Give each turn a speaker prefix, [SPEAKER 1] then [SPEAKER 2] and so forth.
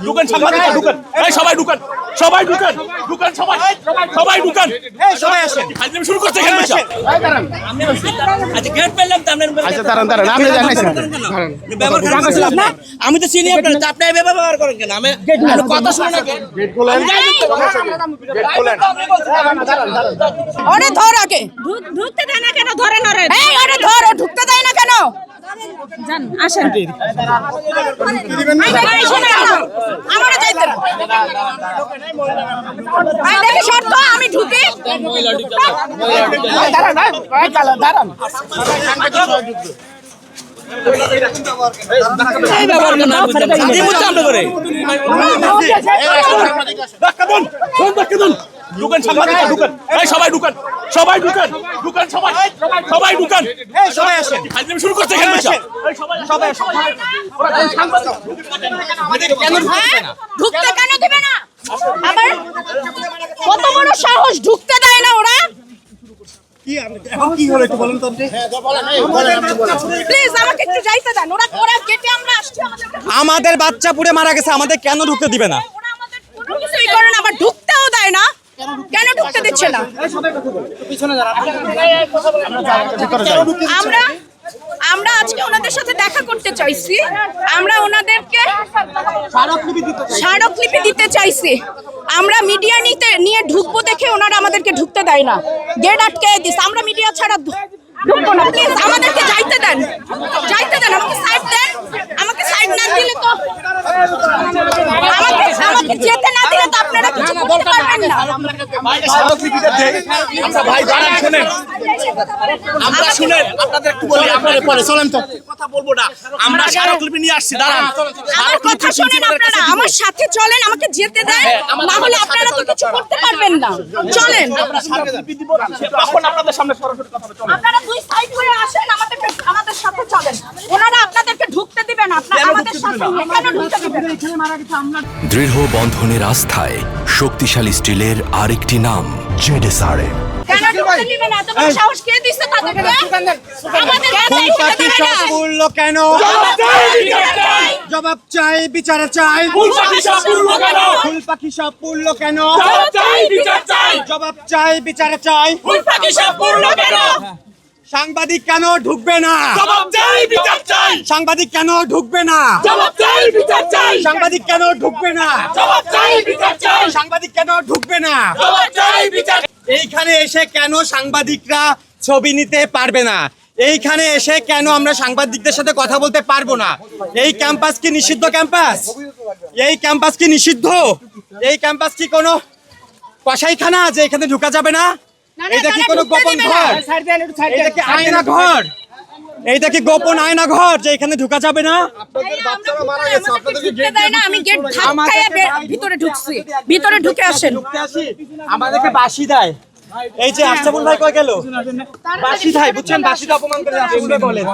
[SPEAKER 1] ঢুকেন সাংবাদিক ঢুকেন, সবাই ঢুকেন, সবাই ঢুকেন, ঢুকেন সবাই, সবাই ঢুকেন, সবাই আসেন। ফাইজলামি শুরু করতে এখানে বসে। আচ্ছা গেট পেলাম তো আপনার। আচ্ছা দাঁড়ান দাঁড়ান, আপনি জানেন না আমি তো চিনি আপনার, তো আপনি এভাবে ব্যবহার করেন কেন? আমি কথা শুনে না কেন? গেট খোলেন, গেট খোলেন।
[SPEAKER 2] ওরে ধর আগে, ঢুকতে দেয় না কেন? ধরে নরে, এই ওরে ধর, ও ঢুকতে দেয় না কেন? জান আসেন, আমারে যাইতে না। আই দেখি শর্ত, আমি ঢুকি। দাঁড়ান দাঁড়ান দাঁড়ান, এই ব্যবহার কেন? এই মুহূর্তে আমরা করে ধাক্কা দেন, ধাক্কা দেন। ঢুকেন সাংবাদিক ঢুকেন, সবাই ঢুকেন, সবাই ঢুকেন, ঢুকেন সবাই, সবাই ঢুকেন, সবাই আসেন। ফাইজলামি শুরু করতে এখানে বসে। সবাই ঢুকতে কেন দিবে না? আবার কত বড় সাহস, ঢুকতে দেয় না ওরা?
[SPEAKER 1] কি হলো একটু বলেন তো আপনি।
[SPEAKER 2] প্লিজ আমাকে একটু যাইতে দেন। ওরা গেটে আমরা আসছি,
[SPEAKER 3] আমাদের বাচ্চা পুড়ে মারা গেছে, আমাদের কেন ঢুকতে দিবে না?
[SPEAKER 2] ওরা আমাদের কোনো কিছুই করে না, আবার ঢুকতেও দেয় না। কেন ঢুকতে দিচ্ছে না? আমরা আজকে ওনাদের সাথে দেখা করতে চাইছি, আমরা ওনাদেরকে স্মারকলিপি দিতে চাইছি। আমরা মিডিয়া নিয়ে ঢুকবো দেখে ওনারা আমাদেরকে ঢুকতে দেয় না, গেট আটকে দিচ্ছে। আমরা মিডিয়া ছাড়া ঢুকবো না, প্লিজ আমাদেরকে যাইতে দেন, যাইতে দেন। আমাকে সাইড দেন, আমাকে সাইড না দিলে তো, আমাকে যেতে না দিলে তো আপনারা কিছু করতে পারবেন না।
[SPEAKER 1] ভাই দাঁড়ান, শুনেন, আমরা শুনেন, আপনাদের একটু বলি, আপনারা পরে চলেন তো, কথা বলবো না। আমরা স্মারকলিপি নিয়ে আসছি, দাঁড়ান।
[SPEAKER 2] আমার কথা শুনেন আপনারা, আমার সাথে চলেন, আমাকে যেতে দেন, না হলে আপনারা তো কিছু করতে পারবেন না। চলেন,
[SPEAKER 1] আমরা স্মারকলিপি দিব, তখন আপনাদের সামনে সরাসরি কথা হবে।
[SPEAKER 2] আপনারা দুই সাইড হয়ে আসেন, আমাদের সাথে চলেন। ওনারা আপনাদেরকে ঢুকতে দিবেন, আপনারা আমাদের সাথে কেন ঢুকতে দিবেন?
[SPEAKER 4] দৃঢ় বন্ধনের আস্থায় শক্তিশালী স্টিলের আরেকটি নাম জেডএসআরএম।
[SPEAKER 2] কেন ঢুকতে দিবেন না? এত বড় সাহস কে দিচ্ছে তাদেরকে? আমাদের
[SPEAKER 3] ফুল পাখি সব উড়লো কেন? জবাব চাই, বিচার চাই।
[SPEAKER 1] ফুল পাখি সব উড়লো কেন?
[SPEAKER 3] ফুল পাখি সব উড়লো কেন?
[SPEAKER 1] জবাব চাই, বিচার চাই।
[SPEAKER 3] জবাব চাই, বিচার চাই।
[SPEAKER 1] ফুল পাখি সব উড়লো কেন?
[SPEAKER 3] সাংবাদিক কেন ঢুকবে না?
[SPEAKER 1] জবাব চাই, বিচার চাই।
[SPEAKER 3] সাংবাদিক কেন ঢুকবে না?
[SPEAKER 1] জবাব চাই, বিচার চাই।
[SPEAKER 3] সাংবাদিক কেন ঢুকবে না?
[SPEAKER 1] জবাব চাই, বিচার চাই।
[SPEAKER 3] সাংবাদিক কেন ঢুকবে না?
[SPEAKER 1] জবাব চাই, বিচার।
[SPEAKER 3] এইখানে এসে কেন সাংবাদিকরা ছবি নিতে পারবে না? এইখানে এসে কেন আমরা সাংবাদিকদের সাথে কথা বলতে পারবো না? এই ক্যাম্পাস কি নিষিদ্ধ ক্যাম্পাস? এই ক্যাম্পাস কি নিষিদ্ধ? এই ক্যাম্পাস কি কোনো কসাইখানা যে এখানে ঢোকা যাবে না? এইটা কি কোনো গোপন ঘর? এইটা কি আয়না ঘর? এইটা কি গোপন আয়না ঘর যে এখানে ঢোকা যাবে না?
[SPEAKER 2] আমি গেট ধাক্কায় ভিতরে ঢুকছি, ভিতরে ঢুকে আসেন।
[SPEAKER 3] আমাদেরকে বাঁশি দেয়। এই যে আশরাফুল ভাই কই গেল? বাঁশি দেয়, বুঝছেন? বাঁশিতে অপমান করে আশরাফুল ভাই বলেন।